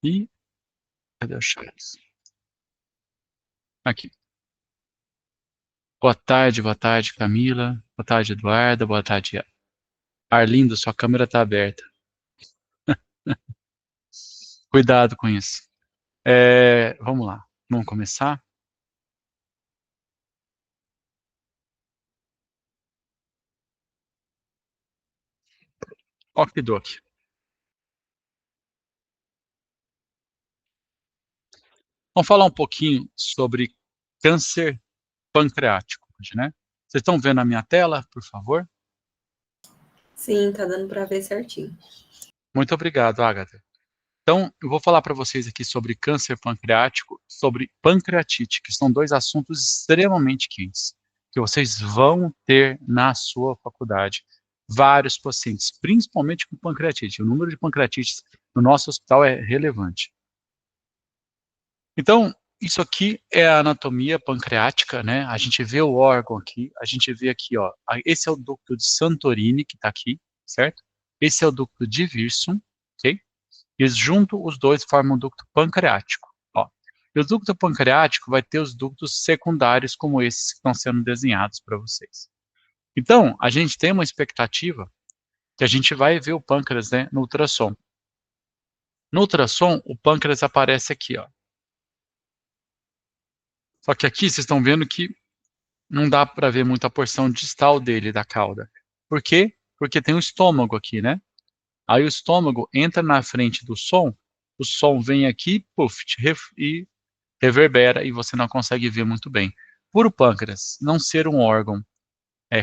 E cadê o Charles? Aqui. Boa tarde, Camila. Boa tarde, Eduarda. Boa tarde, Arlindo. Sua câmera está aberta. Cuidado com isso. Vamos lá. Vamos começar? Okidoki. Vamos falar um pouquinho sobre câncer pancreático hoje, né? Vocês estão vendo a minha tela, por favor? Sim, tá dando para ver certinho. Muito obrigado, Agatha. Então, eu vou falar para vocês aqui sobre câncer pancreático, sobre pancreatite, que são dois assuntos extremamente quentes, que vocês vão ter na sua faculdade. Vários pacientes, principalmente com pancreatite. O número de pancreatites no nosso hospital é relevante. Então, isso aqui é a anatomia pancreática, né? A gente vê o órgão aqui, a gente vê aqui, ó, esse é o ducto de Santorini, que está aqui, certo? Esse é o ducto de Wirsum, ok? E junto, os dois formam um ducto pancreático. Ó. E o ducto pancreático vai ter os ductos secundários, como esses que estão sendo desenhados para vocês. Então, a gente tem uma expectativa que a gente vai ver o pâncreas, né, no ultrassom. No ultrassom, o pâncreas aparece aqui, ó. Só que aqui vocês estão vendo que não dá para ver muita porção distal dele, da cauda. Por quê? Porque tem o estômago aqui, né? Aí o estômago entra na frente do som, o som vem aqui, puff, e reverbera e você não consegue ver muito bem. Por o pâncreas não ser um órgão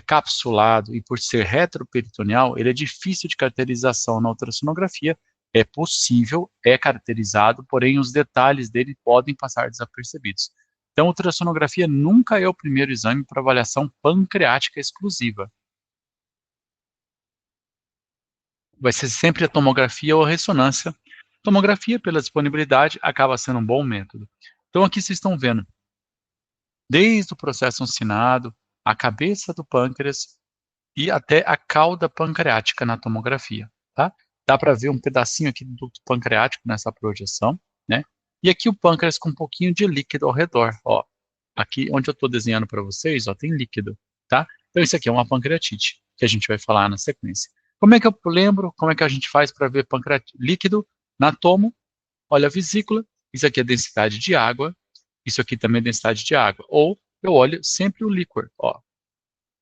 capsulado e por ser retroperitoneal, ele é difícil de caracterização na ultrassonografia. É possível, é caracterizado, porém os detalhes dele podem passar desapercebidos. Então, a ultrassonografia nunca é o primeiro exame para avaliação pancreática exclusiva. Vai ser sempre a tomografia ou a ressonância. Tomografia, pela disponibilidade, acaba sendo um bom método. Então, aqui vocês estão vendo desde o processo uncinado, a cabeça do pâncreas e até a cauda pancreática na tomografia, tá? Dá para ver um pedacinho aqui do ducto pancreático nessa projeção, né? E aqui o pâncreas com um pouquinho de líquido ao redor, ó. Aqui onde eu estou desenhando para vocês, ó, tem líquido, tá? Então isso aqui é uma pancreatite, que a gente vai falar na sequência. Como é que eu lembro, como é que a gente faz para ver líquido na tomo? Olha a vesícula, isso aqui é densidade de água, isso aqui também é densidade de água. Ou eu olho sempre o líquor, ó,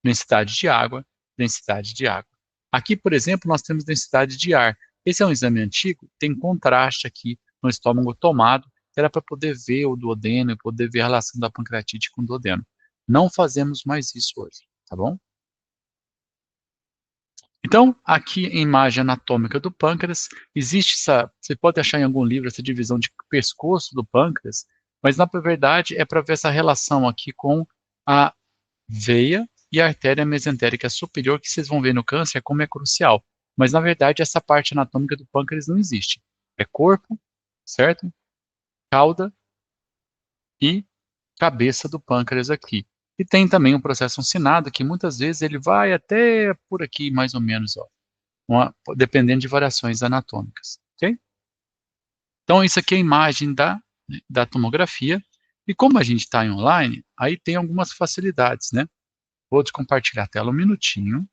densidade de água, densidade de água. Aqui, por exemplo, nós temos densidade de ar. Esse é um exame antigo, tem contraste aqui no estômago tomado, era para poder ver o duodeno e poder ver a relação da pancreatite com o duodeno. Não fazemos mais isso hoje, tá bom? Então, aqui em imagem anatômica do pâncreas, existe essa, você pode achar em algum livro essa divisão de pescoço do pâncreas, mas na verdade é para ver essa relação aqui com a veia e a artéria mesentérica superior, que vocês vão ver no câncer como é crucial. Mas na verdade essa parte anatômica do pâncreas não existe. É corpo, certo? Cauda e cabeça do pâncreas aqui. E tem também um processo uncinado, que muitas vezes ele vai até por aqui, mais ou menos, ó, dependendo de variações anatômicas, ok? Então, isso aqui é a imagem da tomografia, e como a gente está em online, aí tem algumas facilidades, né? Vou descompartilhar a tela um minutinho,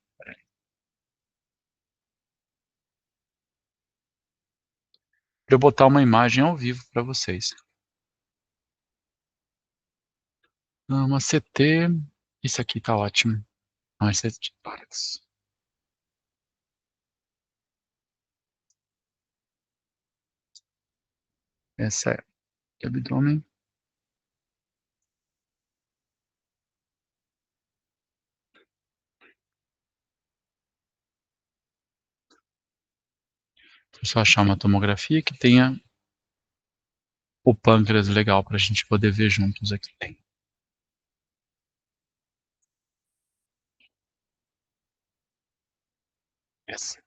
para eu botar uma imagem ao vivo para vocês. Uma CT, isso aqui está ótimo. Uma CT de tórax. Essa é o abdômen. Deixa eu só achar uma tomografia que tenha o pâncreas legal para a gente poder ver juntos aqui. Tem. Essa.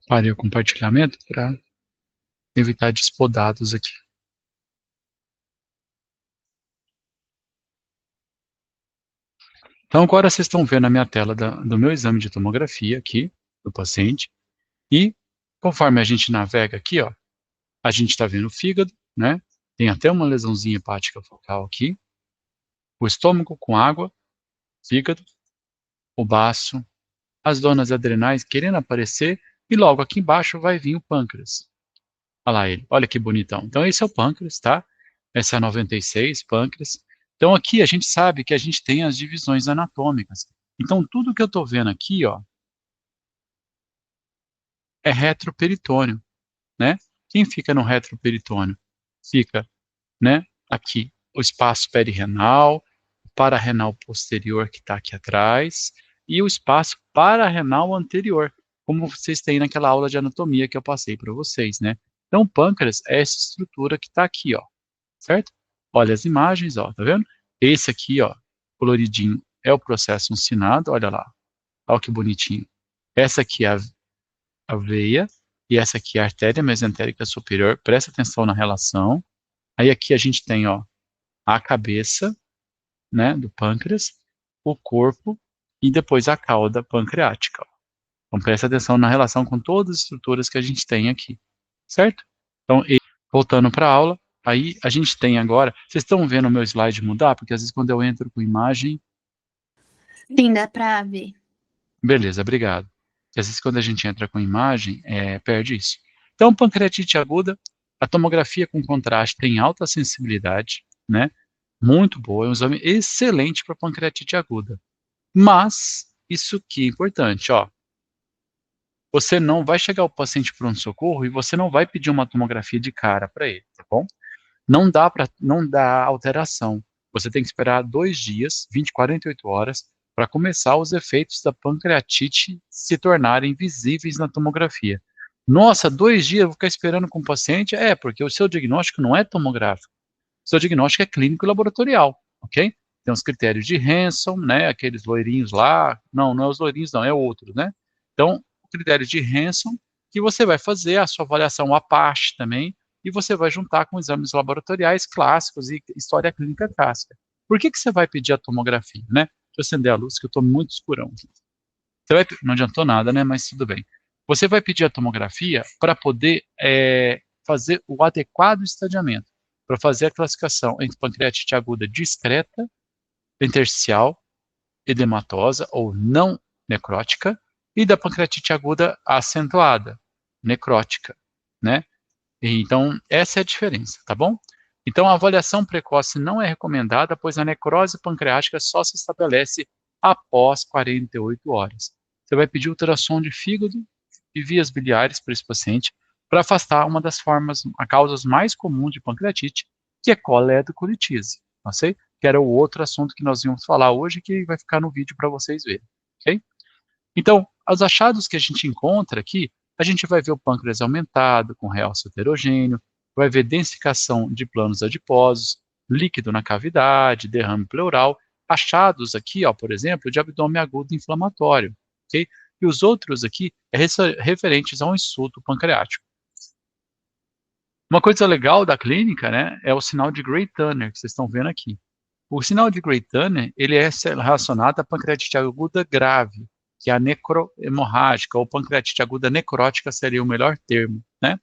Parei o compartilhamento para evitar de expor dados aqui. Então, agora vocês estão vendo a minha tela do meu exame de tomografia aqui, do paciente, e conforme a gente navega aqui, ó, a gente está vendo o fígado, né? Tem até uma lesãozinha hepática focal aqui, o estômago com água, fígado, o baço, as zonas adrenais querendo aparecer, e logo aqui embaixo vai vir o pâncreas. Olha lá ele, olha que bonitão. Então esse é o pâncreas, tá? Essa é a 96, pâncreas. Então aqui a gente sabe que a gente tem as divisões anatômicas. Então tudo que eu estou vendo aqui, ó, é retroperitônio, né? Quem fica no retroperitônio? Fica, né, aqui, o espaço perirenal, pararenal posterior que está aqui atrás, e o espaço pararenal anterior, como vocês têm naquela aula de anatomia que eu passei para vocês, né? Então, o pâncreas é essa estrutura que está aqui, ó, certo? Olha as imagens, ó, tá vendo? Esse aqui, ó, coloridinho, é o processo uncinado, olha lá, olha que bonitinho. Essa aqui é a veia, e essa aqui é a artéria mesentérica superior, presta atenção na relação. Aí aqui a gente tem, ó, a cabeça, né, do pâncreas, o corpo e depois a cauda pancreática. Ó. Então presta atenção na relação com todas as estruturas que a gente tem aqui, certo? Então, voltando para a aula, aí a gente tem agora, vocês estão vendo o meu slide mudar? Porque às vezes quando eu entro com imagem... Sim, dá para ver. Beleza, obrigado. Porque às vezes quando a gente entra com imagem, perde isso. Então, pancreatite aguda, a tomografia com contraste tem alta sensibilidade, né? Muito boa, é um exame excelente para pancreatite aguda. Mas, isso que é importante, ó, você não vai chegar o paciente pronto-socorro e você não vai pedir uma tomografia de cara para ele, tá bom? Não dá alteração. Você tem que esperar 2 dias, 20, 48 horas, para começar os efeitos da pancreatite se tornarem visíveis na tomografia. Nossa, 2 dias eu vou ficar esperando com o paciente? É, porque o seu diagnóstico não é tomográfico. O seu diagnóstico é clínico e laboratorial, ok? Tem os critérios de Hanson, né, aqueles loirinhos lá. Não, não é os loirinhos, não, é outro, né? Então, o critério de Hanson, que você vai fazer a sua avaliação APACHE também, e você vai juntar com exames laboratoriais clássicos e história clínica clássica. Por que você vai pedir a tomografia, né? Deixa eu acender a luz, que eu estou muito escurão. Não adiantou nada, né? Mas tudo bem. Você vai pedir a tomografia para poder fazer o adequado estadiamento, para fazer a classificação entre pancreatite aguda discreta, intersticial, edematosa ou não necrótica, e da pancreatite aguda acentuada, necrótica, né? Então, essa é a diferença, tá bom? Então, a avaliação precoce não é recomendada, pois a necrose pancreática só se estabelece após 48 horas. Você vai pedir ultrassom de fígado e vias biliares para esse paciente, para afastar uma das formas, a causas mais comuns de pancreatite, que é coledocolitíase, não sei? Que era o outro assunto que nós íamos falar hoje, que vai ficar no vídeo para vocês verem, ok? Então, os achados que a gente encontra aqui, a gente vai ver o pâncreas aumentado, com realce heterogêneo, vai ver densificação de planos adiposos, líquido na cavidade, derrame pleural, achados aqui, ó, por exemplo, de abdômen agudo inflamatório, ok? E os outros aqui referentes a um insulto pancreático. Uma coisa legal da clínica, né, é o sinal de Gray-Tanner, que vocês estão vendo aqui. O sinal de Gray-Tanner, ele é relacionado à pancreatite aguda grave, que é a necrohemorrágica, ou pancreatite aguda necrótica seria o melhor termo, né?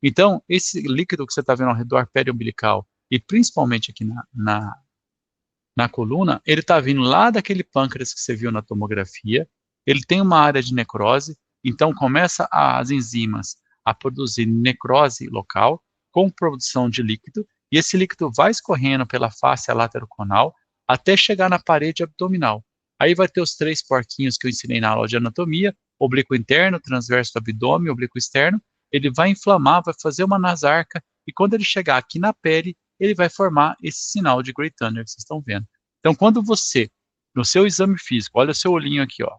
Então, esse líquido que você está vendo ao redor periumbilical, e principalmente aqui na coluna, ele está vindo lá daquele pâncreas que você viu na tomografia, ele tem uma área de necrose, então começa as enzimas a produzir necrose local, com produção de líquido, e esse líquido vai escorrendo pela face lateroconal até chegar na parede abdominal. Aí vai ter os 3 porquinhos que eu ensinei na aula de anatomia, oblíquo interno, transverso do abdômen, oblíquo externo, ele vai inflamar, vai fazer uma nasarca, e quando ele chegar aqui na pele, ele vai formar esse sinal de Gray-Tanner que vocês estão vendo. Então, quando você, no seu exame físico, olha o seu olhinho aqui, ó,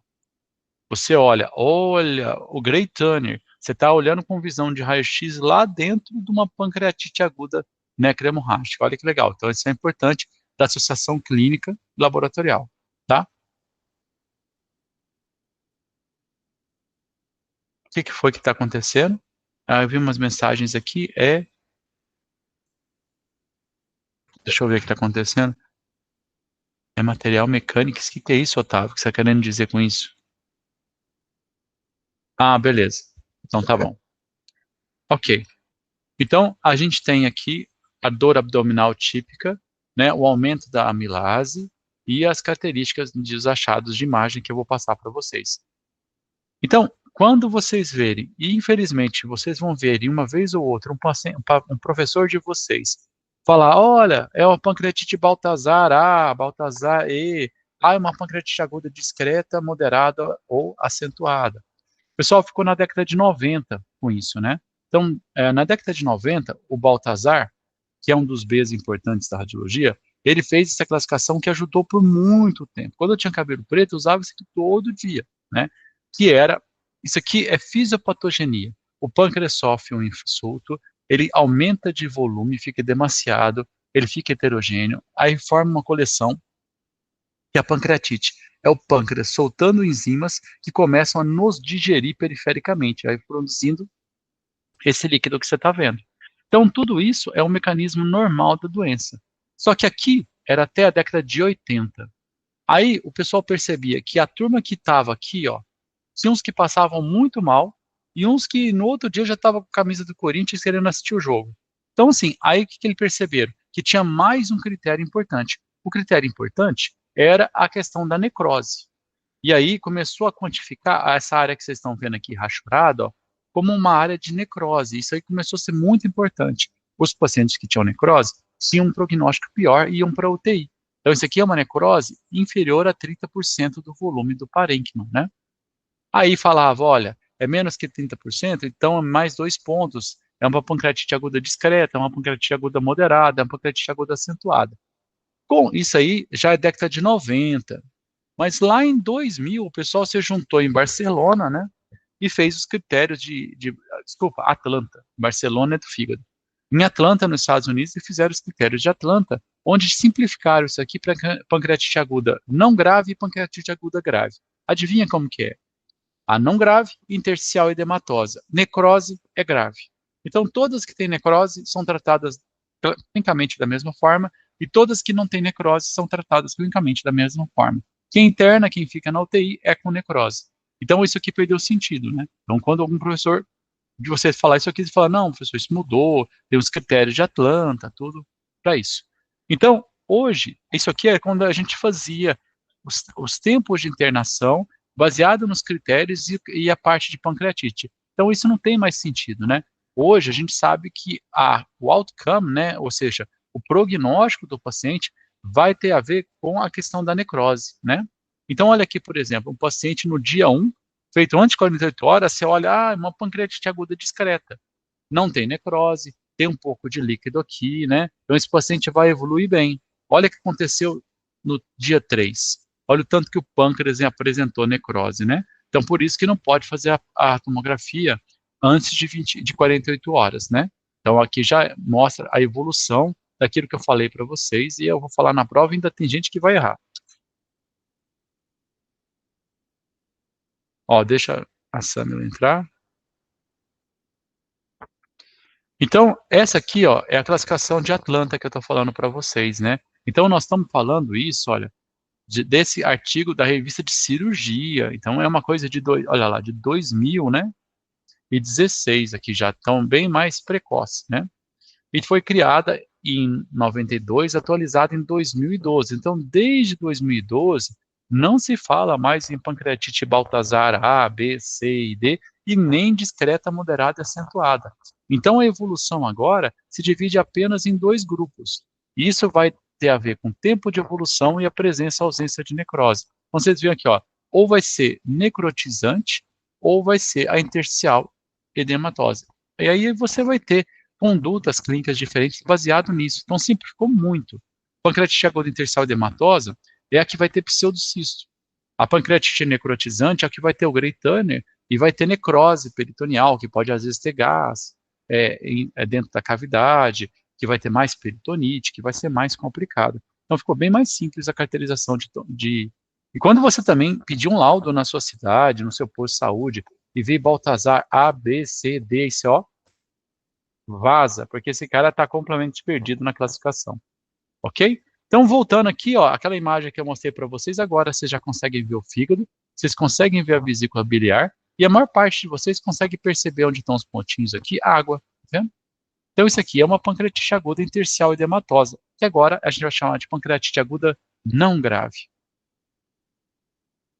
você olha o Gray-Tanner, você está olhando com visão de raio-x lá dentro de uma pancreatite aguda necrohemorrágica. Olha que legal. Então, isso é importante da associação clínica laboratorial, tá? O que foi que está acontecendo? Eu vi umas mensagens aqui, deixa eu ver o que está acontecendo. material mecânico. O que é isso, Otávio? O que você está querendo dizer com isso? Ah, beleza. Então tá bom. Ok. Então, a gente tem aqui a dor abdominal típica, né, o aumento da amilase e as características dos achados de imagem que eu vou passar para vocês. Então, quando vocês verem, e infelizmente vocês vão ver em uma vez ou outra um professor de vocês falar, olha, é uma pancreatite Baltazar A, Baltazar E, é uma pancreatite aguda discreta, moderada ou acentuada. O pessoal ficou na década de 90 com isso, né? Então, na década de 90, o Baltazar, que é um dos Bs importantes da radiologia, ele fez essa classificação que ajudou por muito tempo. Quando eu tinha cabelo preto, eu usava isso aqui todo dia, né? Que era, isso aqui é fisiopatogenia. O pâncreas sofre um insulto, ele aumenta de volume, fica demasiado, ele fica heterogêneo, aí forma uma coleção que é a pancreatite. É o pâncreas soltando enzimas que começam a nos digerir perifericamente, aí produzindo esse líquido que você está vendo. Então, tudo isso é um mecanismo normal da doença. Só que aqui era até a década de 80. Aí o pessoal percebia que a turma que estava aqui, ó, tinha uns que passavam muito mal e uns que no outro dia já estavam com a camisa do Corinthians querendo assistir o jogo. Então, assim, aí o que eles perceberam? Que tinha mais um critério importante. O critério importante era a questão da necrose. E aí começou a quantificar essa área que vocês estão vendo aqui rachurada, ó, como uma área de necrose. Isso aí começou a ser muito importante. Os pacientes que tinham necrose tinham um prognóstico pior e iam para UTI. Então, isso aqui é uma necrose inferior a 30% do volume do parênquima, né? Aí falava, olha, é menos que 30%, então é mais 2 pontos. É uma pancreatite aguda discreta, é uma pancreatite aguda moderada, é uma pancreatite aguda acentuada. Com isso aí, já é década de 90. Mas lá em 2000, o pessoal se juntou em Barcelona, né? E fez os critérios desculpa, Atlanta. Barcelona é do fígado. Em Atlanta, nos Estados Unidos, e fizeram os critérios de Atlanta, onde simplificaram isso aqui para pancreatite aguda não grave e pancreatite aguda grave. Adivinha como que é? A não grave, intersticial edematosa. Necrose é grave. Então, todas que têm necrose são tratadas clinicamente da mesma forma, e todas que não têm necrose são tratadas clinicamente da mesma forma. Quem interna, quem fica na UTI, é com necrose. Então, isso aqui perdeu sentido, né? Então, quando algum professor de você falar isso aqui, você fala, não, professor, isso mudou, tem os critérios de Atlanta, tudo para isso. Então, hoje, isso aqui é quando a gente fazia os tempos de internação baseado nos critérios e a parte de pancreatite. Então, isso não tem mais sentido, né? Hoje, a gente sabe que o outcome, né, ou seja, o prognóstico do paciente vai ter a ver com a questão da necrose, né? Então, olha aqui, por exemplo, um paciente no dia 1, feito antes de 48 horas, você olha, uma pancreatite aguda discreta. Não tem necrose, tem um pouco de líquido aqui, né? Então, esse paciente vai evoluir bem. Olha o que aconteceu no dia 3. Olha o tanto que o pâncreas apresentou necrose, né? Então, por isso que não pode fazer a tomografia antes de 48 horas, né? Então, aqui já mostra a evolução daquilo que eu falei para vocês, e eu vou falar na prova, ainda tem gente que vai errar. Ó, deixa a Samila entrar. Então, essa aqui, ó, é a classificação de Atlanta que eu estou falando para vocês, né? Então, nós estamos falando isso, olha, desse artigo da revista de cirurgia. Então, é uma coisa olha lá, de 2000, né? E 16 aqui já, estão bem mais precoce, né? E foi criada em 92, atualizada em 2012. Então, desde 2012, não se fala mais em pancreatite Baltazar A, B, C e D, e nem discreta, moderada e acentuada. Então, a evolução agora se divide apenas em 2 grupos. E isso vai ter a ver com o tempo de evolução e a presença ou ausência de necrose. Então, vocês viram aqui, ó, ou vai ser necrotizante, ou vai ser a intersticial edematose. E aí você vai ter condutas clínicas diferentes baseado nisso. Então, simplificou muito. Pancreatite aguda intersticial edematosa é a que vai ter pseudocisto. A pancreatite necrotizante é a que vai ter o Grey Turner e vai ter necrose peritoneal, que pode às vezes ter gás dentro da cavidade, que vai ter mais peritonite, que vai ser mais complicado. Então, ficou bem mais simples a caracterização de... E quando você também pedir um laudo na sua cidade, no seu posto de saúde, e ver Baltazar A, B, C, D e C, ó, vaza, porque esse cara está completamente perdido na classificação, ok? Então, voltando aqui, ó, aquela imagem que eu mostrei para vocês, agora vocês já conseguem ver o fígado, vocês conseguem ver a vesícula biliar, e a maior parte de vocês consegue perceber onde estão os pontinhos aqui, água, tá vendo? Então, isso aqui é uma pancreatite aguda intersticial edematosa, que agora a gente vai chamar de pancreatite aguda não grave.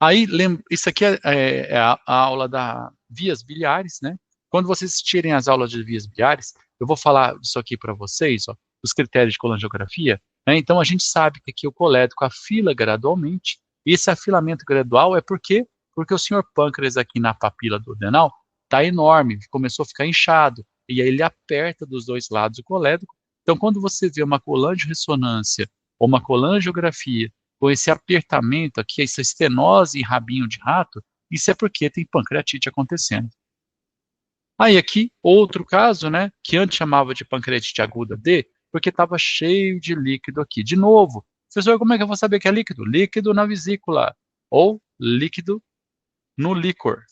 Aí, isso aqui é a aula da vias biliares, né? Quando vocês assistirem as aulas de vias biliares, eu vou falar disso aqui para vocês, ó, os critérios de colangiografia, né? Então, a gente sabe que aqui o colédoco afila gradualmente, e esse afilamento gradual é porque o senhor pâncreas aqui na papila do adenal está enorme, começou a ficar inchado, e aí ele aperta dos dois lados o colédoco. Então, quando você vê uma colangiorressonância ou uma colangiografia com esse apertamento aqui, essa estenose em rabinho de rato, isso é porque tem pancreatite acontecendo. Aí aqui, outro caso, né, que antes chamava de pancreatite aguda D, porque estava cheio de líquido aqui. De novo, professor, como é que eu vou saber que é líquido? Líquido na vesícula, ou líquido no líquor.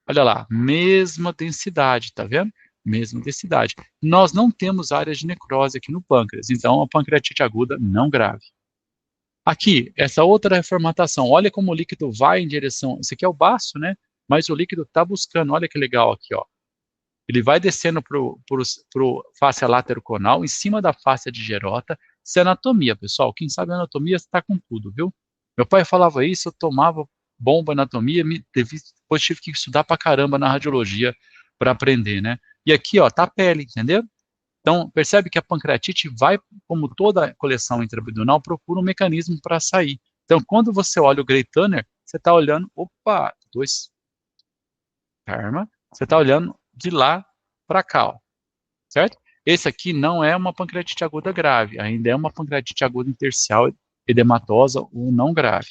Olha lá, mesma densidade, tá vendo? Mesma densidade. Nós não temos áreas de necrose aqui no pâncreas, então a pancreatite aguda não grave. Aqui, essa outra reformatação, olha como o líquido vai em direção, esse aqui é o baço, né? Mas o líquido está buscando, olha que legal aqui, ó. Ele vai descendo para o fáscia lateroconal, em cima da fáscia digerota. Isso é anatomia, pessoal. Quem sabe anatomia está com tudo, viu? Meu pai falava isso, eu tomava bomba anatomia, depois tive que estudar pra caramba na radiologia para aprender, né? E aqui, ó, tá a pele, entendeu? Então, percebe que a pancreatite vai, como toda coleção intraabdominal, procura um mecanismo para sair. Então, quando você olha o Gray Tanner, você está olhando, opa, você está olhando de lá para cá, ó, certo? Esse aqui não é uma pancreatite aguda grave, ainda é uma pancreatite aguda intersticial edematosa ou não grave.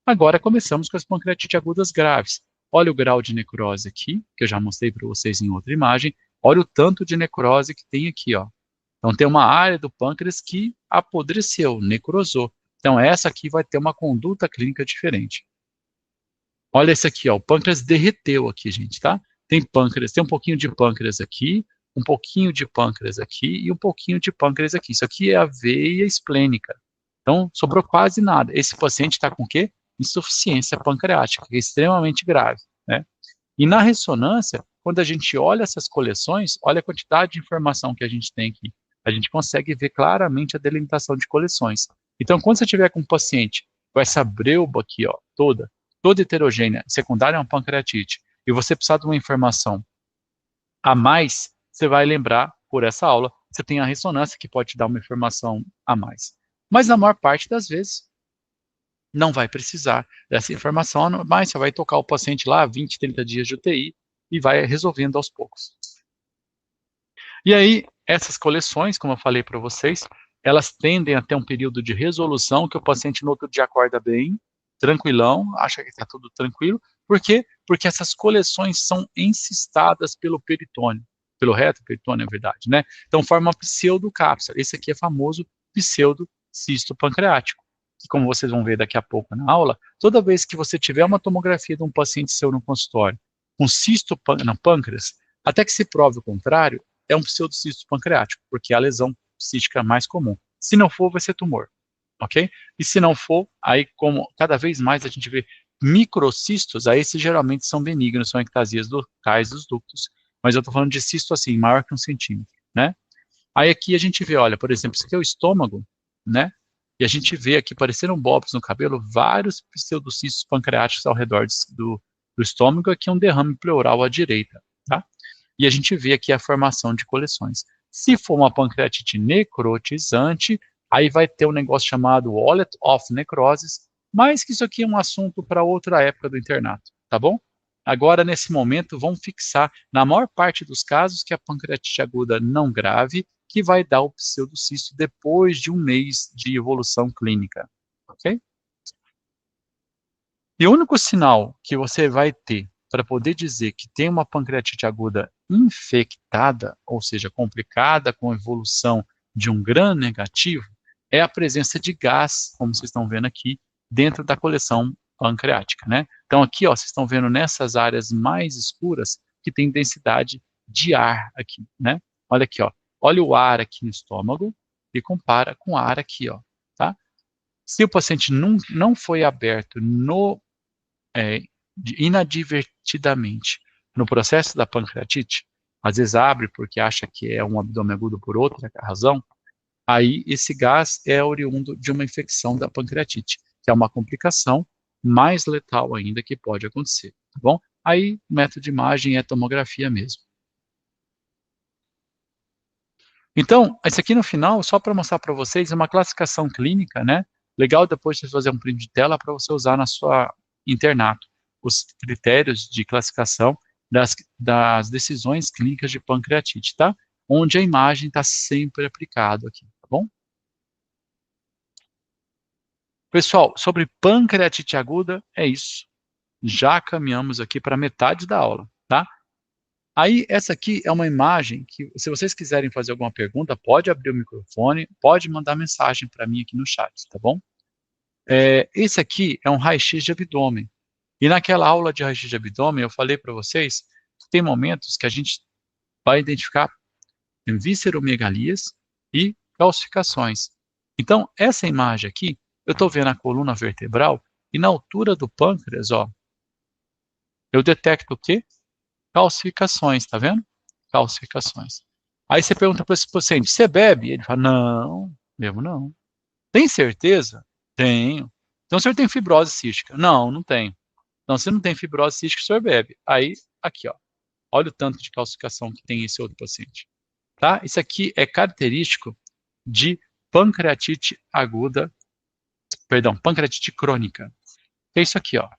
Agora começamos com as pancreatite agudas graves. Olha o grau de necrose aqui, que eu já mostrei para vocês em outra imagem. Olha o tanto de necrose que tem aqui, ó. Então tem uma área do pâncreas que apodreceu, necrosou. Então essa aqui vai ter uma conduta clínica diferente. Olha esse aqui, ó, o pâncreas derreteu aqui, gente, tá? Tem pâncreas, tem um pouquinho de pâncreas aqui, um pouquinho de pâncreas aqui e um pouquinho de pâncreas aqui. Isso aqui é a veia esplênica. Então sobrou quase nada. Esse paciente está com o quê? Insuficiência pancreática, que é extremamente grave, né? E na ressonância, quando a gente olha essas coleções, olha a quantidade de informação que a gente tem aqui. A gente consegue ver claramente a delimitação de coleções. Então, quando você tiver com um paciente com essa breuba aqui, ó, toda heterogênea, secundária a uma pancreatite, e você precisar de uma informação a mais, você vai lembrar, por essa aula, você tem a ressonância que pode te dar uma informação a mais. Mas na maior parte das vezes, não vai precisar dessa informação, mas você vai tocar o paciente lá 20, 30 dias de UTI e vai resolvendo aos poucos. E aí, essas coleções, como eu falei para vocês, elas tendem a ter um período de resolução que o paciente no outro dia acorda bem, tranquilão, acha que está tudo tranquilo. Por quê? Porque essas coleções são encistadas pelo peritônio, pelo reto peritônio, é verdade, né? Então forma uma pseudocápsula. Esse aqui é famoso pseudocisto pancreático. Que, como vocês vão ver daqui a pouco na aula, toda vez que você tiver uma tomografia de um paciente seu no consultório com cisto no pâncreas, até que se prove o contrário, é um pseudocisto pancreático, porque é a lesão cística mais comum. Se não for, vai ser tumor, ok? E se não for, aí como cada vez mais a gente vê microcistos, aí esses geralmente são benignos, são ectasias locais dos ductos, mas eu estou falando de cisto assim, maior que 1 centímetro, né? Aí aqui a gente vê, olha, por exemplo, isso aqui é o estômago, né? E a gente vê aqui, parecendo blobs no cabelo, vários pseudocistos pancreáticos ao redor do estômago, aqui é um derrame pleural à direita, tá? E a gente vê aqui a formação de coleções. Se for uma pancreatite necrotizante, aí vai ter um negócio chamado wallet of necrosis, mas que isso aqui é um assunto para outra época do internato, tá bom? Agora, nesse momento, vamos fixar, na maior parte dos casos, que a pancreatite aguda não grave, que vai dar o pseudocisto depois de 1 mês de evolução clínica, ok? E o único sinal que você vai ter para poder dizer que tem uma pancreatite aguda infectada, ou seja, complicada com evolução de um gram negativo, é a presença de gás, como vocês estão vendo aqui, dentro da coleção pancreática, né? Então aqui, ó, vocês estão vendo nessas áreas mais escuras que tem densidade de ar aqui, né? Olha aqui, ó. Olha o ar aqui no estômago e compara com o ar aqui, ó, tá? Se o paciente não foi aberto inadvertidamente no processo da pancreatite, às vezes abre porque acha que é um abdômen agudo por outra razão, aí esse gás é oriundo de uma infecção da pancreatite, que é uma complicação mais letal ainda que pode acontecer, tá bom? Aí, o método de imagem é tomografia mesmo. Então, esse aqui no final, só para mostrar para vocês, é uma classificação clínica, né? Legal depois você fazer um print de tela para você usar na sua internato. Os critérios de classificação das decisões clínicas de pancreatite, tá? Onde a imagem está sempre aplicada aqui, tá bom? Pessoal, sobre pancreatite aguda, é isso. Já caminhamos aqui para metade da aula, tá? Aí, essa aqui é uma imagem que, se vocês quiserem fazer alguma pergunta, pode abrir o microfone, pode mandar mensagem para mim aqui no chat, tá bom? Esse aqui é um raio-x de abdômen. E naquela aula de raio-x de abdômen, eu falei para vocês que tem momentos que a gente vai identificar visceromegalias e calcificações. Então, essa imagem aqui, eu estou vendo a coluna vertebral e na altura do pâncreas, ó, eu detecto o quê? Calcificações, tá vendo? Calcificações. Aí você pergunta para esse paciente, você bebe? Ele fala, não, bebo não. Tem certeza? Tenho. Então o senhor tem fibrose cística? Não, não tenho. Então se não tem fibrose cística, o senhor bebe. Aí, aqui, ó. Olha o tanto de calcificação que tem esse outro paciente. Tá? Isso aqui é característico de pancreatite aguda, perdão, pancreatite crônica. É isso aqui, ó.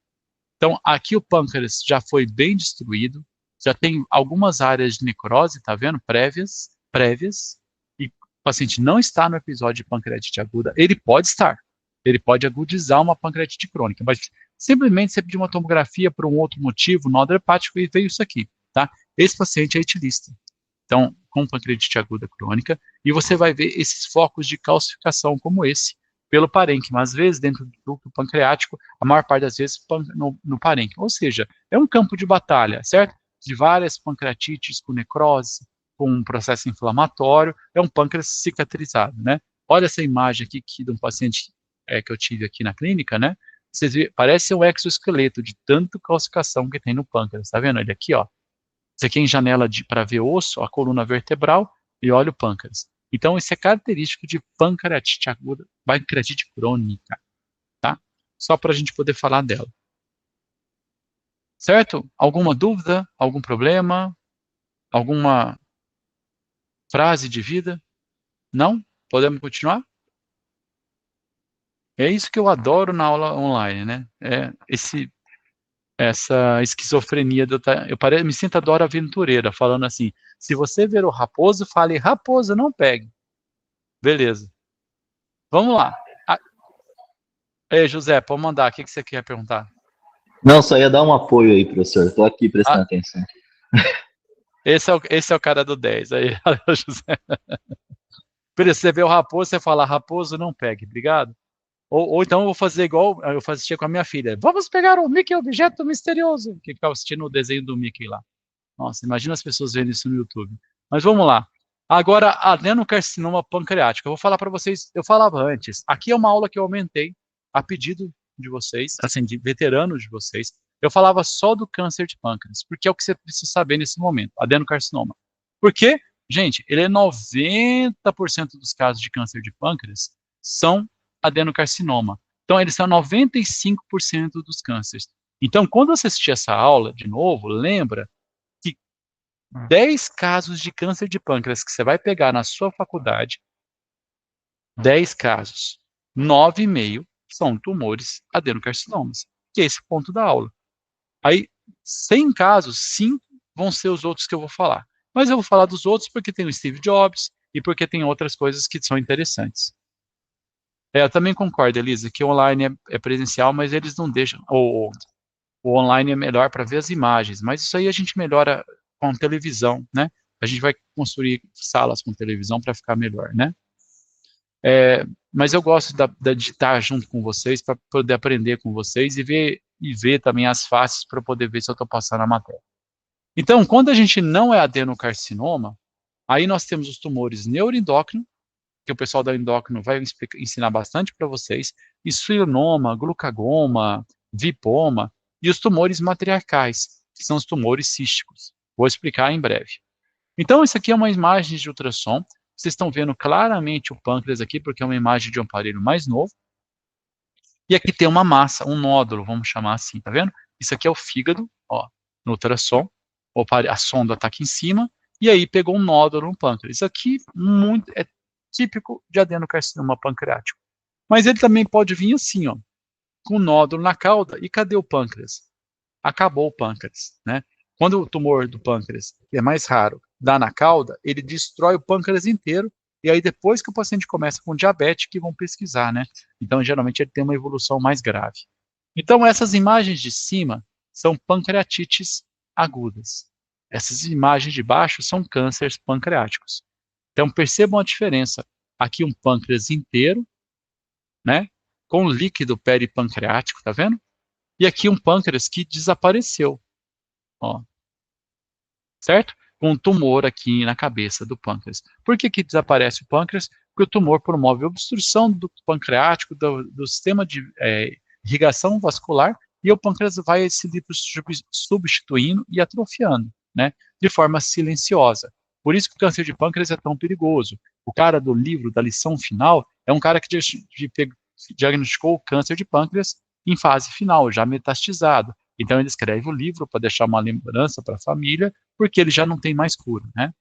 Então, aqui o pâncreas já foi bem destruído, já tem algumas áreas de necrose, tá vendo? Prévias, e o paciente não está no episódio de pancreatite aguda. Ele pode agudizar uma pancreatite crônica, mas simplesmente você pediu uma tomografia por um outro motivo, nódulo hepático, e veio isso aqui, tá? Esse paciente é etilista. Então, com pancreatite aguda crônica, e você vai ver esses focos de calcificação como esse, pelo parênquima, às vezes dentro do ducto pancreático, a maior parte das vezes no parênquima. Ou seja, é um campo de batalha, certo? De várias pancreatites com necrose, com um processo inflamatório, é um pâncreas cicatrizado, né? Olha essa imagem aqui de um paciente que eu tive aqui na clínica, né? Vocês vê, parece um exoesqueleto de tanta calcificação que tem no pâncreas, tá vendo? Ele aqui, ó. Isso aqui é em janela para ver osso, a coluna vertebral, e olha o pâncreas. Então, isso é característico de pancreatite aguda, pancreatite crônica, tá? Só para a gente poder falar dela. Certo? Alguma dúvida? Algum problema? Alguma frase de vida? Não? Podemos continuar? É isso que eu adoro na aula online, né? Essa esquizofrenia eu me sinto a Dora Aventureira, falando assim, se você ver o raposo, fale, raposo, não pegue. Beleza. Vamos lá. Ei, José, pode mandar. O que você quer perguntar? Não, só ia dar um apoio aí, professor. Estou aqui prestando atenção. Esse é o cara do 10. Aí, José. Beleza, você vê o raposo, você fala, raposo, não pegue. Obrigado. Ou então eu vou fazer igual eu fazia com a minha filha. Vamos pegar o Mickey, objeto misterioso. Que ficava assistindo o desenho do Mickey lá. Nossa, imagina as pessoas vendo isso no YouTube. Mas vamos lá. Agora, adenocarcinoma pancreático. Eu vou falar para vocês, eu falava antes. Aqui é uma aula que eu aumentei a pedido de vocês, assim, de veteranos de vocês. Eu falava só do câncer de pâncreas, porque é o que você precisa saber nesse momento, adenocarcinoma. Por quê? Gente, ele é 90% dos casos de câncer de pâncreas são adenocarcinoma. Então, eles são 95% dos cânceres. Então, quando você assistir essa aula, de novo, lembra 10 casos de câncer de pâncreas que você vai pegar na sua faculdade, 10 casos, 9,5 são tumores adenocarcinomas, que é esse ponto da aula. Aí, 100 casos, 5 vão ser os outros que eu vou falar. Mas eu vou falar dos outros porque tem o Steve Jobs e porque tem outras coisas que são interessantes. Eu também concordo, Elisa, que o online é presencial, mas eles não deixam. O online é melhor para ver as imagens, mas isso aí a gente melhora com televisão, né? A gente vai construir salas com televisão para ficar melhor, né? Mas eu gosto de estar junto com vocês para poder aprender com vocês e ver também as faces para poder ver se eu estou passando a matéria. Então, quando a gente não é adenocarcinoma, aí nós temos os tumores neuroendócrinos, que o pessoal da endócrino vai ensinar bastante para vocês, esfilonoma, glucagoma, vipoma, e os tumores matriarcais, que são os tumores císticos. Vou explicar em breve. Então, isso aqui é uma imagem de ultrassom. Vocês estão vendo claramente o pâncreas aqui, porque é uma imagem de um aparelho mais novo. E aqui tem uma massa, um nódulo, vamos chamar assim, tá vendo? Isso aqui é o fígado, ó, no ultrassom. A sonda está aqui em cima, e aí pegou um nódulo no pâncreas. Isso aqui é típico de adenocarcinoma pancreático. Mas ele também pode vir assim, ó, com um nódulo na cauda, e cadê o pâncreas? Acabou o pâncreas, né? Quando o tumor do pâncreas, que é mais raro, dá na cauda, ele destrói o pâncreas inteiro, e aí depois que o paciente começa com diabetes, que vão pesquisar, né? Então, geralmente, ele tem uma evolução mais grave. Então, essas imagens de cima são pancreatites agudas. Essas imagens de baixo são cânceres pancreáticos. Então, percebam a diferença. Aqui um pâncreas inteiro, né? Com líquido peripancreático, tá vendo? E aqui um pâncreas que desapareceu, ó. Certo? Com um tumor aqui na cabeça do pâncreas. Por que que desaparece o pâncreas? Porque o tumor promove obstrução do pancreático, do sistema de irrigação vascular, e o pâncreas vai se substituindo e atrofiando, né? De forma silenciosa. Por isso que o câncer de pâncreas é tão perigoso. O cara do livro, da lição final, é um cara que diagnosticou o câncer de pâncreas em fase final, já metastizado. Então ele escreve o livro para deixar uma lembrança para a família, porque ele já não tem mais cura, né?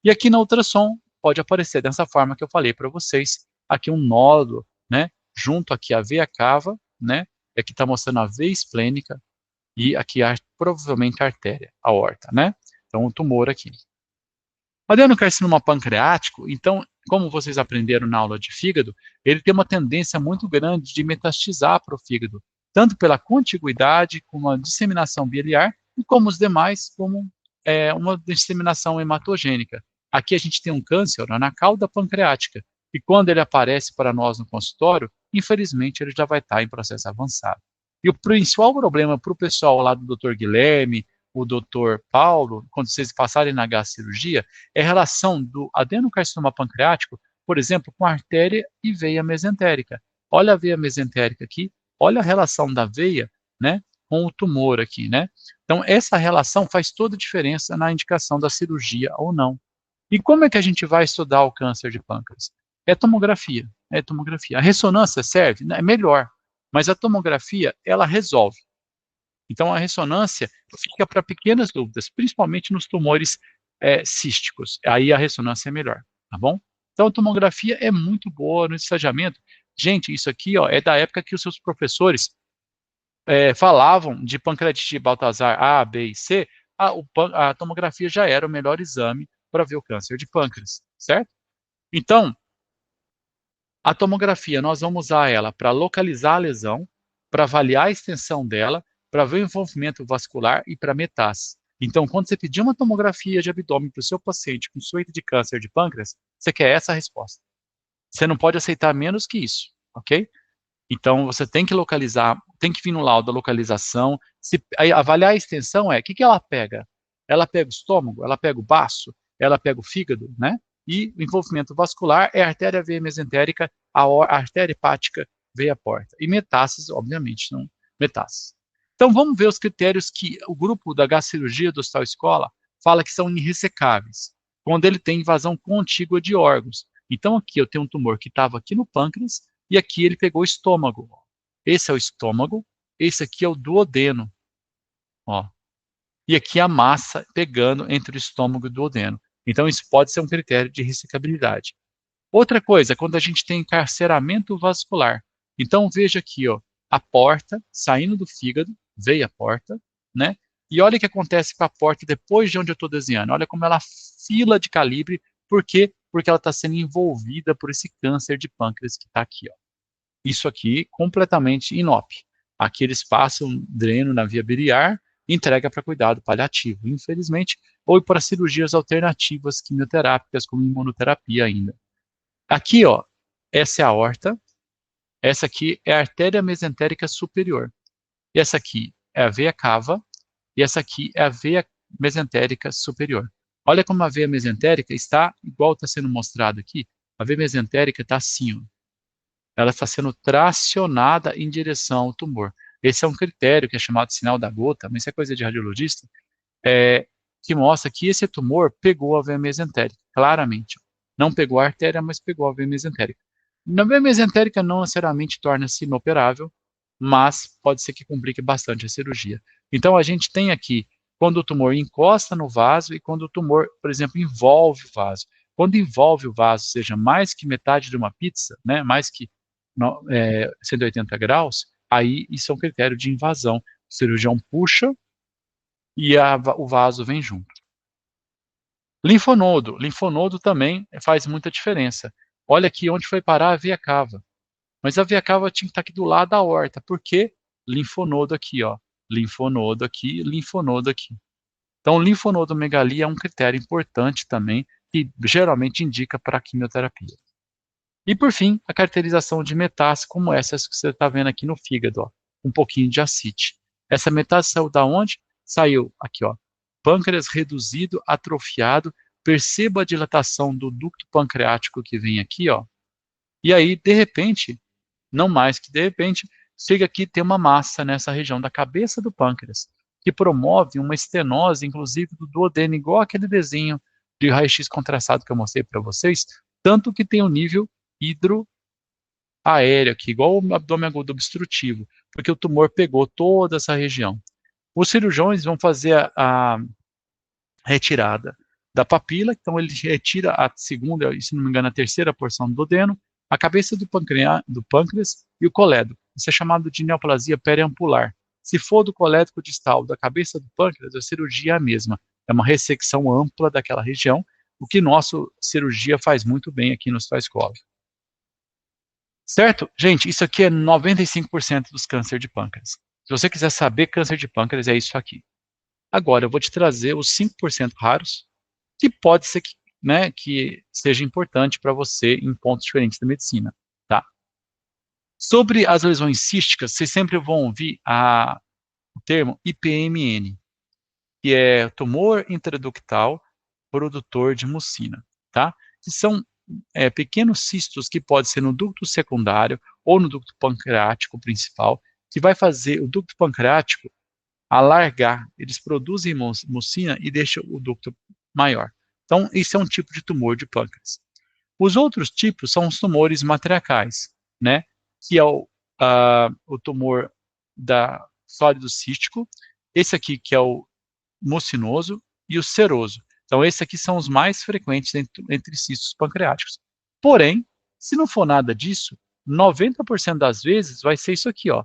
E aqui na ultrassom pode aparecer dessa forma que eu falei para vocês, aqui um nódulo, né? Junto aqui a veia cava, né? Aqui está mostrando a veia esplênica e aqui provavelmente a artéria, a aorta, né? Então um tumor aqui. Adenocarcinoma pancreático, então, como vocês aprenderam na aula de fígado, ele tem uma tendência muito grande de metastizar para o fígado, tanto pela contiguidade, com a disseminação biliar, e como os demais, como uma disseminação hematogênica. Aqui a gente tem um câncer na cauda pancreática, e quando ele aparece para nós no consultório, infelizmente ele já vai estar em processo avançado. E o principal problema para o pessoal lá do Dr. Guilherme, o Dr. Paulo, quando vocês passarem na H-cirurgia, é a relação do adenocarcinoma pancreático, por exemplo, com artéria e veia mesentérica. Olha a veia mesentérica aqui, olha a relação da veia, né, com o tumor aqui, né? Então, essa relação faz toda a diferença na indicação da cirurgia ou não. E como é que a gente vai estudar o câncer de pâncreas? É tomografia, é tomografia. A ressonância serve? É melhor, mas a tomografia, ela resolve. Então, a ressonância fica para pequenas dúvidas, principalmente nos tumores císticos. Aí a ressonância é melhor, tá bom? Então, a tomografia é muito boa no estagiamento. Gente, isso aqui ó, é da época que os seus professores falavam de pancreatite de Baltazar A, B e C, a tomografia já era o melhor exame para ver o câncer de pâncreas, certo? Então, a tomografia, nós vamos usar ela para localizar a lesão, para avaliar a extensão dela, para ver o envolvimento vascular e para metástase. Então, quando você pedir uma tomografia de abdômen para o seu paciente com suspeita de câncer de pâncreas, você quer essa resposta. Você não pode aceitar menos que isso, ok? Então, você tem que localizar, tem que vir no laudo da localização. Avaliar a extensão o que ela pega? Ela pega o estômago, ela pega o baço, ela pega o fígado, né? E o envolvimento vascular é a artéria veia mesentérica, a artéria hepática, veia porta. E metástases, obviamente, não metástases. Então, vamos ver os critérios que o grupo da H-cirurgia do Hospital Escola fala que são irressecáveis, quando ele tem invasão contígua de órgãos. Então, aqui eu tenho um tumor que estava aqui no pâncreas, e aqui ele pegou o estômago. Esse é o estômago, esse aqui é o duodeno. Ó. E aqui a massa pegando entre o estômago e o duodeno. Então, isso pode ser um critério de ressecabilidade. Outra coisa, quando a gente tem encarceramento vascular. Então, veja aqui, ó, a porta saindo do fígado, veio a porta, né? E olha o que acontece com a porta depois de onde eu estou desenhando. Olha como ela fila de calibre. Por quê? Porque ela está sendo envolvida por esse câncer de pâncreas que está aqui, ó. Isso aqui, completamente inópio. Aqui eles passam dreno na via biliar, entrega para cuidado paliativo, infelizmente, ou para cirurgias alternativas quimioterápicas, como imunoterapia ainda. Aqui, ó, essa é a aorta, essa aqui é a artéria mesentérica superior, e essa aqui é a veia cava, e essa aqui é a veia mesentérica superior. Olha como a veia mesentérica está, igual está sendo mostrado aqui, A veia mesentérica está assim, ó. Ela está sendo tracionada em direção ao tumor. Esse é um critério que é chamado sinal da gota, mas isso é coisa de radiologista, que mostra que esse tumor pegou a veia mesentérica, claramente. Não pegou a artéria, mas pegou a veia mesentérica. Na veia mesentérica não necessariamente torna-se inoperável, mas pode ser que complique bastante a cirurgia. Então a gente tem aqui quando o tumor encosta no vaso e quando o tumor, por exemplo, envolve o vaso. Quando envolve o vaso, seja mais que metade de uma pizza, né, mais que 180 graus, aí isso é um critério de invasão. O cirurgião puxa e o vaso vem junto. Linfonodo também faz muita diferença. Olha aqui onde foi parar a veia cava. Mas a veia cava tinha que estar aqui do lado da aorta. Por quê? Linfonodo aqui, ó. Linfonodo aqui, linfonodo aqui. Então, linfonodomegalia é um critério importante também, que geralmente indica para a quimioterapia. E, por fim, a caracterização de metástase, como essas que você está vendo aqui no fígado, ó, um pouquinho de ascite. Essa metástase saiu da onde? Saiu aqui, ó, pâncreas reduzido, atrofiado, perceba a dilatação do ducto pancreático que vem aqui, ó, e aí, de repente, não mais que de repente, chega aqui tem uma massa nessa região da cabeça do pâncreas, que promove uma estenose, inclusive do duodeno, igual aquele desenho de raio-x contrastado que eu mostrei para vocês, tanto que tem o nível hidroaéreo aqui, igual o abdômen agudo obstrutivo, porque o tumor pegou toda essa região. Os cirurgiões vão fazer a retirada da papila, então ele retira a segunda, se não me engano, a terceira porção do duodeno, a cabeça do pâncreas e o colédoco. Isso é chamado de neoplasia periampular. Se for do colédoco distal da cabeça do pâncreas, a cirurgia é a mesma. É uma ressecção ampla daquela região, o que nossa cirurgia faz muito bem aqui no Hospital Escola. Certo? Gente, isso aqui é 95% dos cânceres de pâncreas. Se você quiser saber câncer de pâncreas, é isso aqui. Agora, eu vou te trazer os 5% raros, que pode ser que seja importante para você em pontos diferentes da medicina, tá? Sobre as lesões císticas, vocês sempre vão ouvir o termo IPMN, que é tumor intraductal produtor de mucina, tá? Que são pequenos cistos que podem ser no ducto secundário ou no ducto pancreático principal, que vai fazer o ducto pancreático alargar. Eles produzem mucina e deixam o ducto maior. Então, isso é um tipo de tumor de pâncreas. Os outros tipos são os tumores matriarcais, né? Que é o tumor sólido cístico, esse aqui que é o mucinoso e o seroso. Então, esses aqui são os mais frequentes entre cistos pancreáticos. Porém, se não for nada disso, 90% das vezes vai ser isso aqui, ó,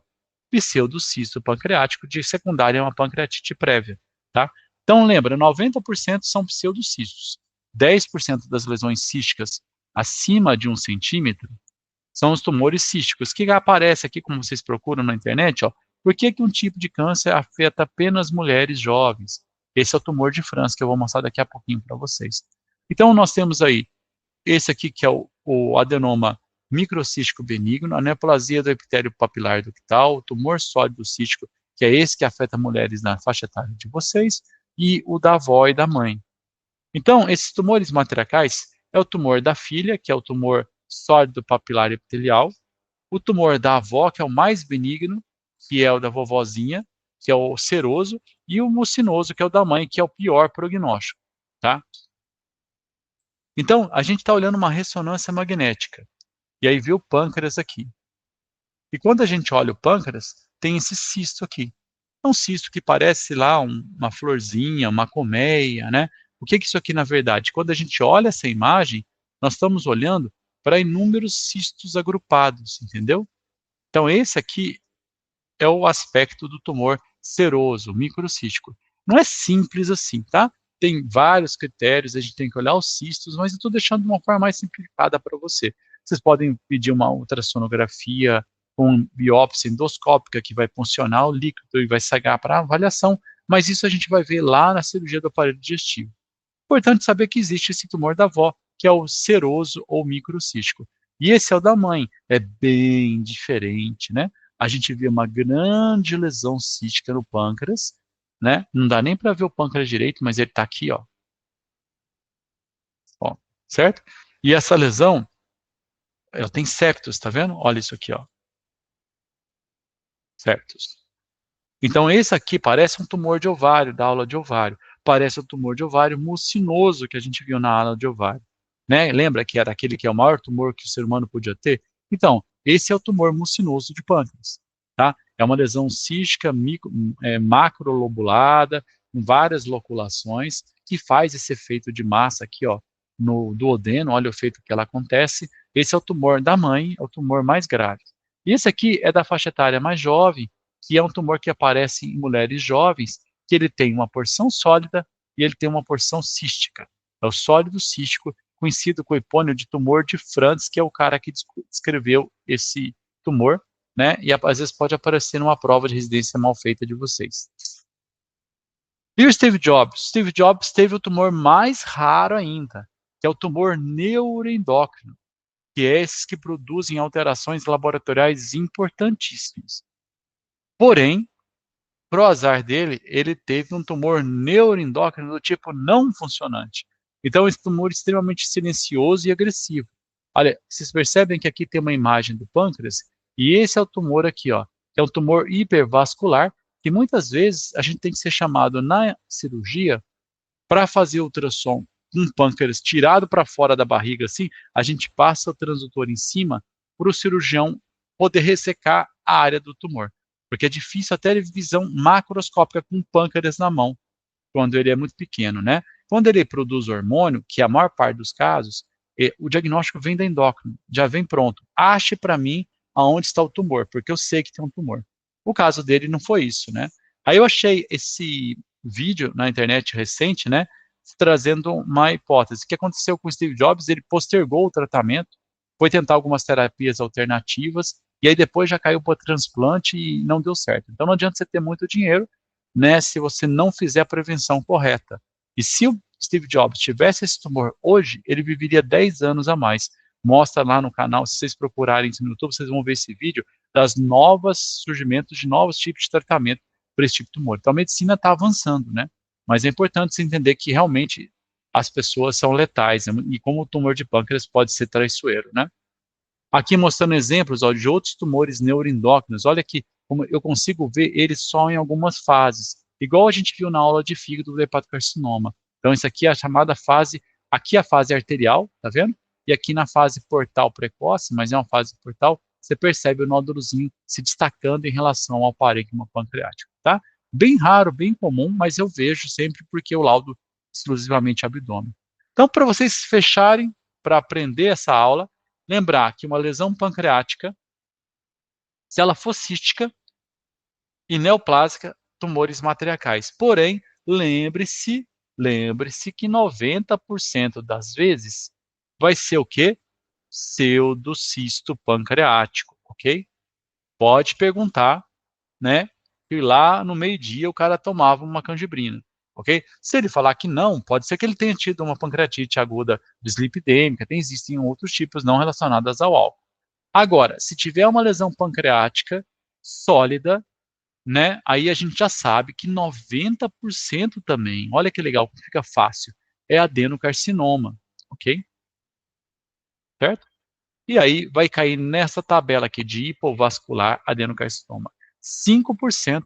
pseudocisto pancreático de secundária a uma pancreatite prévia, tá? Então, lembra, 90% são pseudocistos. 10% das lesões císticas acima de 1 centímetro são os tumores císticos, que aparece aqui, como vocês procuram na internet, ó, por que um tipo de câncer afeta apenas mulheres jovens? Esse é o tumor de França, que eu vou mostrar daqui a pouquinho para vocês. Então, nós temos aí esse aqui, que é o adenoma microcístico benigno, a neoplasia do epitélio papilar ductal, o tumor sólido cístico, que é esse que afeta mulheres na faixa etária de vocês, e o da avó e da mãe. Então, esses tumores matriarcais é o tumor da filha, que é o tumor sólido papilar epitelial, o tumor da avó, que é o mais benigno, que é o da vovozinha, que é o seroso, e o mucinoso, que é o da mãe, que é o pior prognóstico, tá? Então, a gente está olhando uma ressonância magnética, e aí vê o pâncreas aqui. E quando a gente olha o pâncreas, tem esse cisto aqui. É um cisto que parece lá uma florzinha, uma colmeia, né? O que é isso aqui na verdade? Quando a gente olha essa imagem, nós estamos olhando para inúmeros cistos agrupados, entendeu? Então, esse aqui é o aspecto do tumor seroso, microcístico. Não é simples assim, tá? Tem vários critérios, a gente tem que olhar os cistos, mas eu estou deixando de uma forma mais simplificada para você. Vocês podem pedir uma ultrassonografia com biópsia endoscópica, que vai funcionar o líquido e vai cegar para avaliação, mas isso a gente vai ver lá na cirurgia do aparelho digestivo. Importante saber que existe esse tumor da avó, que é o seroso ou microcístico. E esse é o da mãe, é bem diferente, né? A gente vê uma grande lesão cística no pâncreas, né? Não dá nem para ver o pâncreas direito, mas ele está aqui, ó. Ó, certo? E essa lesão, ela tem septos, tá vendo? Olha isso aqui, ó. Septos. Então, esse aqui parece um tumor de ovário, da aula de ovário. Parece um tumor de ovário mucinoso que a gente viu na aula de ovário. Né? Lembra que era aquele que é o maior tumor que o ser humano podia ter? Então, esse é o tumor mucinoso de pâncreas. Tá? É uma lesão cística macrolobulada, com várias loculações, que faz esse efeito de massa aqui, ó, no duodeno. Olha o efeito que ela acontece. Esse é o tumor da mãe, é o tumor mais grave. E esse aqui é da faixa etária mais jovem, que é um tumor que aparece em mulheres jovens, que ele tem uma porção sólida e ele tem uma porção cística. É o sólido cístico, conhecido com o epônimo de tumor de Franz, que é o cara que descreveu esse tumor, né? E às vezes pode aparecer numa prova de residência mal feita de vocês. E o Steve Jobs? Steve Jobs teve o tumor mais raro ainda, que é o tumor neuroendócrino, que é esses que produzem alterações laboratoriais importantíssimas. Porém, pro azar dele, ele teve um tumor neuroendócrino do tipo não funcionante. Então, esse tumor é extremamente silencioso e agressivo. Olha, vocês percebem que aqui tem uma imagem do pâncreas, e esse é o tumor aqui, ó, que é um tumor hipervascular, que muitas vezes a gente tem que ser chamado na cirurgia para fazer ultrassom com o pâncreas tirado para fora da barriga, assim, a gente passa o transdutor em cima para o cirurgião poder ressecar a área do tumor. Porque é difícil até visão macroscópica com o pâncreas na mão, quando ele é muito pequeno, né? Quando ele produz hormônio, que é a maior parte dos casos, o diagnóstico vem da endócrino, já vem pronto. Ache para mim aonde está o tumor, porque eu sei que tem um tumor. O caso dele não foi isso, né? Aí eu achei esse vídeo na internet recente, né, trazendo uma hipótese. O que aconteceu com o Steve Jobs? Ele postergou o tratamento, foi tentar algumas terapias alternativas, e aí depois já caiu para transplante e não deu certo. Então não adianta você ter muito dinheiro, né, se você não fizer a prevenção correta. E se o Steve Jobs tivesse esse tumor hoje, ele viveria 10 anos a mais. Mostra lá no canal, se vocês procurarem isso no YouTube, vocês vão ver esse vídeo das novas surgimentos de novos tipos de tratamento para esse tipo de tumor. Então a medicina está avançando, né? Mas é importante se entender que realmente as pessoas são letais, né? E como o tumor de pâncreas pode ser traiçoeiro, né? Aqui mostrando exemplos, ó, de outros tumores neuroendócrinos. Olha aqui como eu consigo ver eles só em algumas fases, igual a gente viu na aula de fígado do hepatocarcinoma. Então isso aqui é a chamada fase, aqui é a fase arterial, tá vendo? E aqui na fase portal precoce, mas é uma fase portal, você percebe o nódulozinho se destacando em relação ao parênquima pancreático, tá? Bem raro, bem comum, mas eu vejo sempre porque eu laudo exclusivamente abdômen. Então, para vocês fecharem, para aprender essa aula, lembrar que uma lesão pancreática, se ela for cística e neoplásica, tumores matriarcais. Porém, lembre-se que 90% das vezes vai ser o quê? Pseudocisto pancreático, ok? Pode perguntar, né? E lá no meio-dia o cara tomava uma canjibrina, ok? Se ele falar que não, pode ser que ele tenha tido uma pancreatite aguda dislipidêmica, existem outros tipos não relacionados ao álcool. Agora, se tiver uma lesão pancreática sólida, né, aí a gente já sabe que 90% também, olha que legal, fica fácil, é adenocarcinoma, ok? Certo? E aí vai cair nessa tabela aqui de hipovascular adenocarcinoma. 5%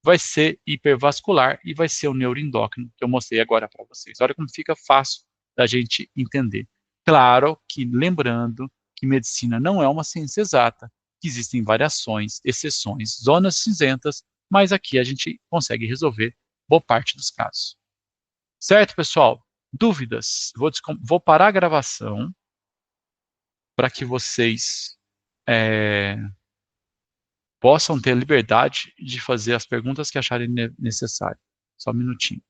vai ser hipervascular e vai ser o neuroendócrino, que eu mostrei agora para vocês. Olha como fica fácil da gente entender. Claro que, lembrando que medicina não é uma ciência exata, que existem variações, exceções, zonas cinzentas, mas aqui a gente consegue resolver boa parte dos casos. Certo, pessoal? Dúvidas? Vou parar a gravação para que vocês possam ter liberdade de fazer as perguntas que acharem necessário. Só um minutinho.